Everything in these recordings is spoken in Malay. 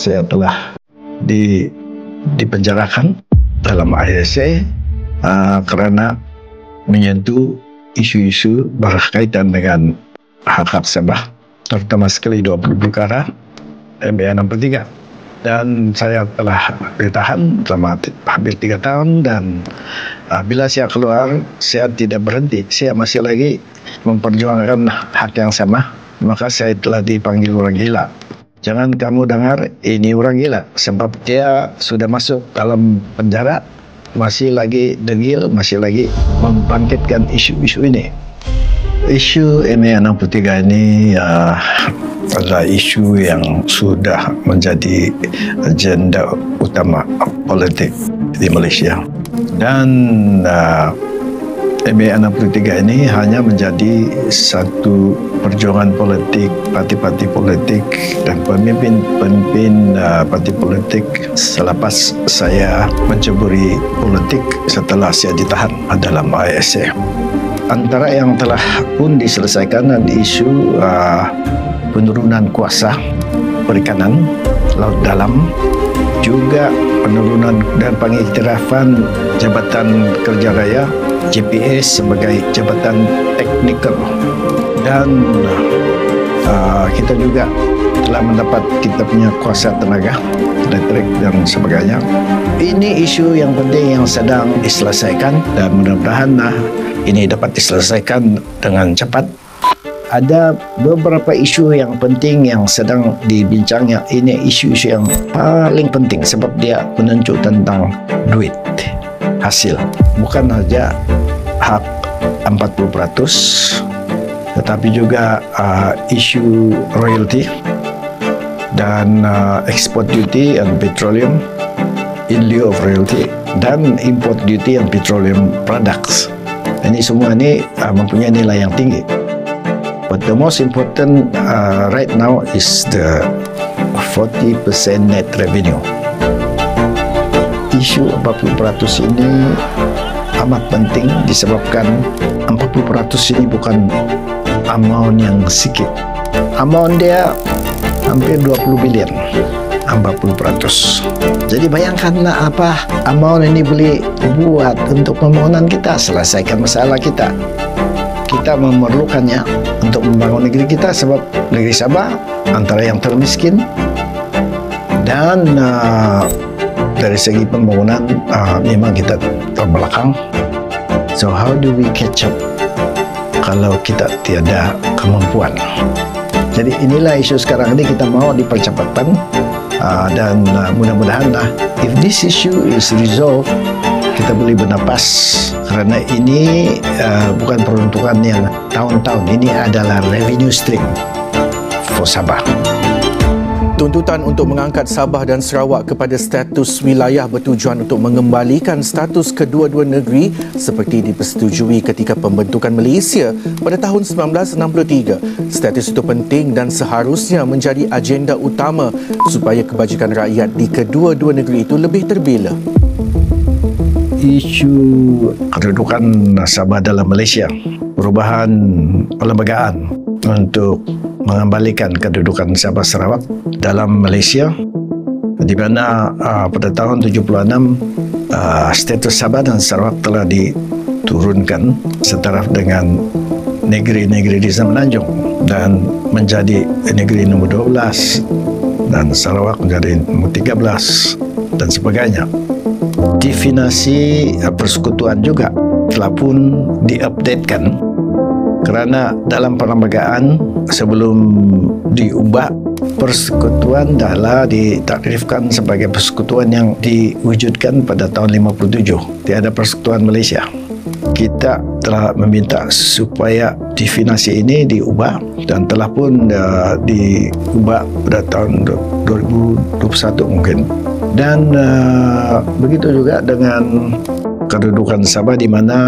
saya telah dipenjarakan dalam ISA kerana menyentuh isu-isu berkaitan dengan hak-hak Sabah, terutama sekali 20 perkara MBA 63. Dan saya telah ditahan selama hampir 3 tahun, dan bila saya keluar, saya tidak berhenti. Saya masih lagi memperjuangkan hak yang sama. Maka saya telah dipanggil orang gila. Jangan kamu dengar ini orang gila, sebab dia sudah masuk dalam penjara, masih lagi degil, masih lagi membangkitkan isu-isu ini. Isu MBA 63 ini adalah isu yang sudah menjadi agenda utama politik di Malaysia. Dan MBA 63 ini hanya menjadi satu perjuangan politik, parti-parti politik dan pemimpin parti politik selepas saya menceburi politik setelah saya ditahan dalam ISA. Antara yang telah pun diselesaikan adalah isu penurunan kuasa perikanan laut dalam, juga penurunan dan pengiktirafan Jabatan Kerja Raya JPS sebagai jabatan teknikal, dan kita juga telah mendapat kita punya kuasa tenaga elektrik dan sebagainya. Ini isu yang penting yang sedang diselesaikan, dan mudah-mudahan ini dapat diselesaikan dengan cepat. Ada beberapa isu yang penting yang sedang dibincang, yang ini isu-isu yang paling penting sebab dia menentu tentang duit hasil, bukan saja hak 40%, tetapi juga isu royalty dan export duty and petroleum in lieu of royalty, dan import duty and petroleum products. Ini semua ini mempunyai nilai yang tinggi. But the most important right now is the 40% net revenue. Isu 40% ini amat penting disebabkan 40% ini bukan amount yang sedikit. Amount dia hampir 20 bilion, 40%. Jadi bayangkanlah apa amount ini boleh buat untuk pembangunan kita, selesaikan masalah kita. Kita memerlukannya untuk membangun negeri kita, sebab negeri Sabah antara yang termiskin, dan dari segi pembangunan memang kita terbelakang. So how do we catch up kalau kita tiada kemampuan? Jadi inilah isu sekarang ini, kita mau dipercepatkan, dan mudah-mudahan if this issue is resolved, kita boleh bernapas, kerana ini bukan peruntukan yang tahun-tahun, ini adalah revenue stream for Sabah. Tuntutan untuk mengangkat Sabah dan Sarawak kepada status wilayah bertujuan untuk mengembalikan status kedua-dua negeri seperti dipersetujui ketika pembentukan Malaysia pada tahun 1963. Status itu penting dan seharusnya menjadi agenda utama supaya kebajikan rakyat di kedua-dua negeri itu lebih terbela. Isu kedudukan Sabah dalam Malaysia, perubahan perlembagaan untuk mengembalikan kedudukan Sabah Sarawak dalam Malaysia, di mana pada tahun 76 status Sabah dan Sarawak telah diturunkan setaraf dengan negeri-negeri di Semenanjung dan menjadi negeri nombor 12, dan Sarawak menjadi nombor 13 dan sebagainya. Definisi persekutuan juga telah pun diupdatekan, kerana dalam perlembagaan sebelum diubah, persekutuan adalah ditakrifkan sebagai persekutuan yang diwujudkan pada tahun 57. Tiada persekutuan Malaysia. Kita telah meminta supaya definisi ini diubah, dan telah pun diubah pada tahun 2021 mungkin. Dan begitu juga dengan kedudukan Sabah, di mana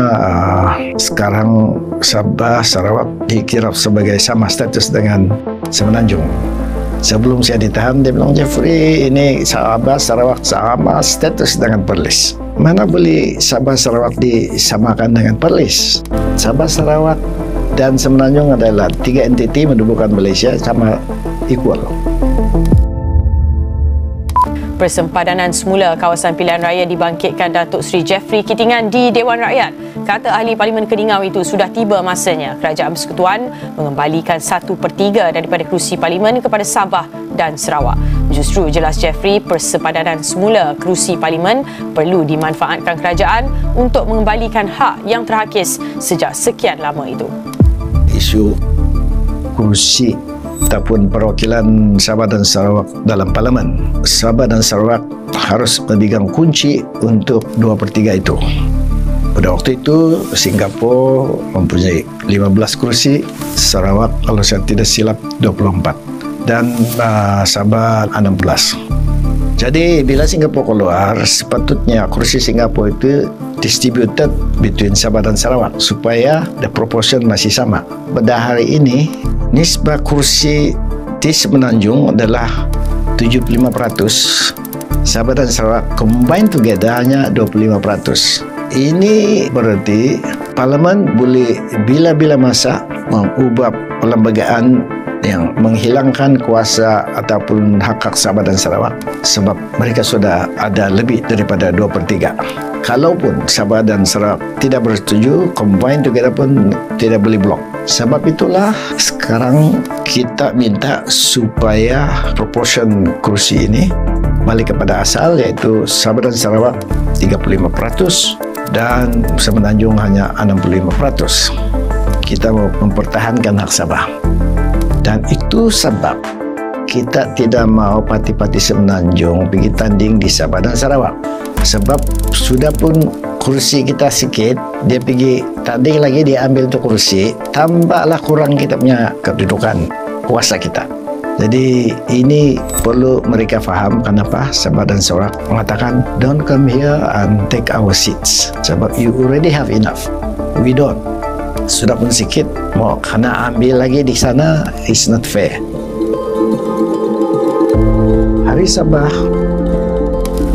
sekarang Sabah Sarawak dikira sebagai sama status dengan Semenanjung. Sebelum saya ditahan, dia bilang, Jeffrey, ini Sabah Sarawak sama status dengan Perlis. Mana boleh Sabah Sarawak disamakan dengan Perlis? Sabah Sarawak dan Semenanjung adalah 3 entiti mendudukan Malaysia, sama equal. Persempadanan semula kawasan pilihan raya dibangkitkan Datuk Seri Jeffrey Kitingan di Dewan Rakyat. Kata ahli Parlimen Keningau itu, sudah tiba masanya Kerajaan Persekutuan mengembalikan 1/3 daripada kerusi Parlimen kepada Sabah dan Sarawak. Justru, jelas Jeffrey, persempadanan semula kerusi Parlimen perlu dimanfaatkan kerajaan untuk mengembalikan hak yang terhakis sejak sekian lama itu. Isu kursi ataupun perwakilan Sabah dan Sarawak dalam Parlimen. Sabah dan Sarawak harus memegang kunci untuk 2/3 itu. Pada waktu itu, Singapura mempunyai 15 kursi, Sarawak kalau saya tidak silap 24 dan Sabah 16. Jadi bila Singapura keluar, sepatutnya kursi Singapura itu distributed between Sabah dan Sarawak supaya the proportion masih sama. Pada hari ini, nisbah kursi di Semenanjung adalah 75%. Sabah dan Sarawak combine together hanya 25%. Ini berarti Parlimen boleh bila-bila masa mengubah perlembagaan yang menghilangkan kuasa ataupun hak-hak Sabah dan Sarawak sebab mereka sudah ada lebih daripada 2/3. Kalaupun Sabah dan Sarawak tidak bersetuju, combine together pun tidak boleh blok. Sebab itulah sekarang kita minta supaya proportion kursi ini balik kepada asal, iaitu Sabah dan Sarawak 35% dan Semenanjung hanya 65%. Kita mau mempertahankan hak Sabah. Dan itu sebab kita tidak mau parti-parti Semenanjung pergi tanding di Sabah dan Sarawak. Sebab sudah pun kursi kita sikit, dia pergi tanding lagi, dia ambil tu kursi, tambahlah kurang kita punya kedudukan kuasa kita. Jadi ini perlu mereka faham kenapa Sabah dan Sarawak mengatakan don't come here and take our seats. Sebab you already have enough. We don't. Sudah pun sikit, mau kena ambil lagi di sana, it's not fair. Hari Sabah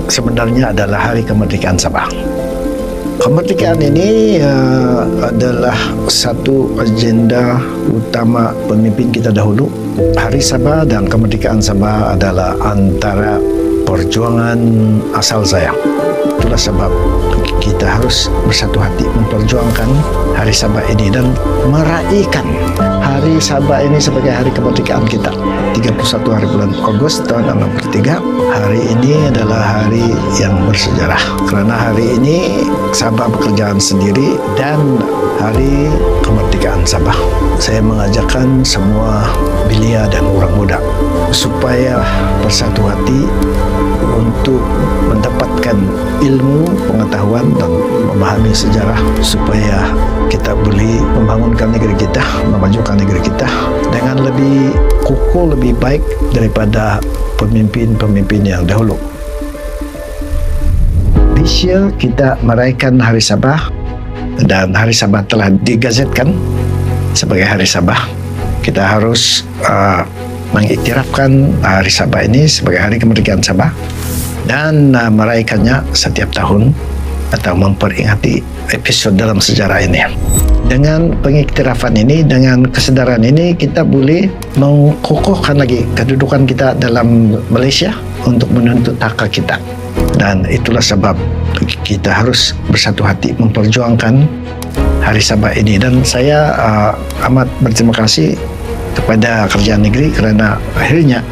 sebenarnya adalah hari kemerdekaan Sabah. Kemerdekaan ini adalah satu agenda utama pemimpin kita dahulu. Hari Sabah dan kemerdekaan Sabah adalah antara perjuangan asal saya. Itulah sebab kita harus bersatu hati memperjuangkan Hari Sabah ini dan meraihkan Hari Sabah ini sebagai hari kemerdekaan kita. 31 hari bulan Ogos tahun 63. Hari ini adalah hari yang bersejarah kerana hari ini Sabah bekerjaan sendiri dan hari kemerdekaan Sabah. Saya mengajakkan semua belia dan orang muda supaya bersatu hati untuk mendapatkan ilmu, pengetahuan dan memahami sejarah supaya kita boleh membangunkan negeri kita, memajukan negeri kita dengan lebih kukuh, lebih baik daripada pemimpin-pemimpin yang dahulu. This year kita merayakan Hari Sabah dan Hari Sabah telah digazetkan sebagai Hari Sabah. Kita harus mengiktirafkan Hari Sabah ini sebagai Hari Kemerdekaan Sabah dan merayakannya setiap tahun atau memperingati episod dalam sejarah ini. Dengan pengiktirafan ini, dengan kesedaran ini, kita boleh mengukuhkan lagi kedudukan kita dalam Malaysia untuk menuntut hak kita. Dan itulah sebab kita harus bersatu hati memperjuangkan Hari Sabah ini. Dan saya amat berterima kasih kepada Kerajaan Negeri kerana akhirnya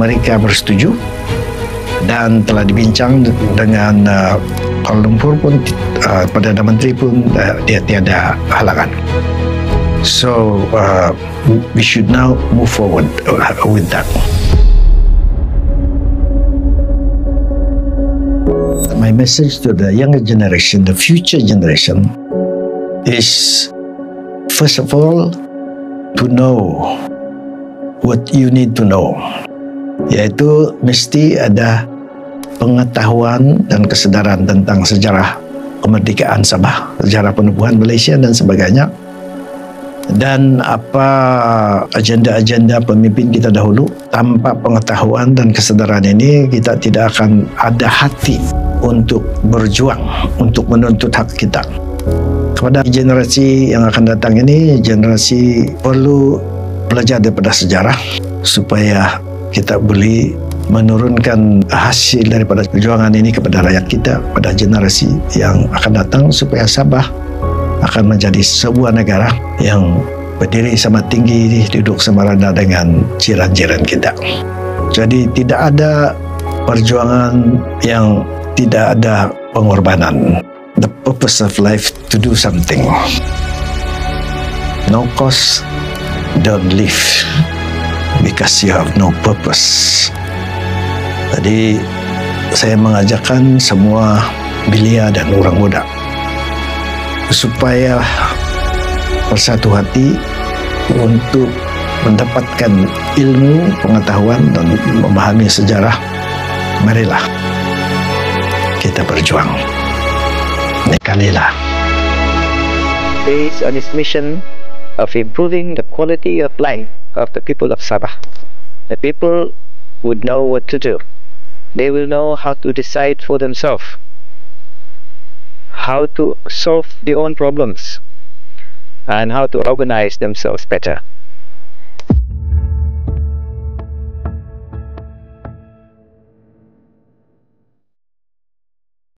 mereka bersetuju dan telah dibincang dengan Kuala Lumpur pun, Perdana Menteri pun dia tiada halangan. So we should now move forward with that. My message to the younger generation, the future generation, is first of all to know what you need to know, iaitu mesti ada pengetahuan dan kesedaran tentang sejarah kemerdekaan Sabah, sejarah penubuhan Malaysia dan sebagainya, dan apa agenda-agenda pemimpin kita dahulu. Tanpa pengetahuan dan kesedaran ini, kita tidak akan ada hati untuk berjuang, untuk menuntut hak kita. Kepada generasi yang akan datang ini, generasi perlu belajar daripada sejarah supaya kita boleh menurunkan hasil daripada perjuangan ini kepada rakyat kita, pada generasi yang akan datang, supaya Sabah akan menjadi sebuah negara yang berdiri sama tinggi, duduk sama rendah dengan jiran-jiran kita. Jadi tidak ada perjuangan yang tidak ada pengorbanan. The purpose of life to do something. No cause, don't live because you have no purpose. Jadi saya mengajakkan semua belia dan orang muda supaya bersatu hati untuk mendapatkan ilmu, pengetahuan dan memahami sejarah. Marilah kita berjuang. Nekalilah. Based on its mission of improving the quality of life of the people of Sabah, the people would know what to do. They will know how to decide for themselves, how to solve their own problems, and how to organize themselves better.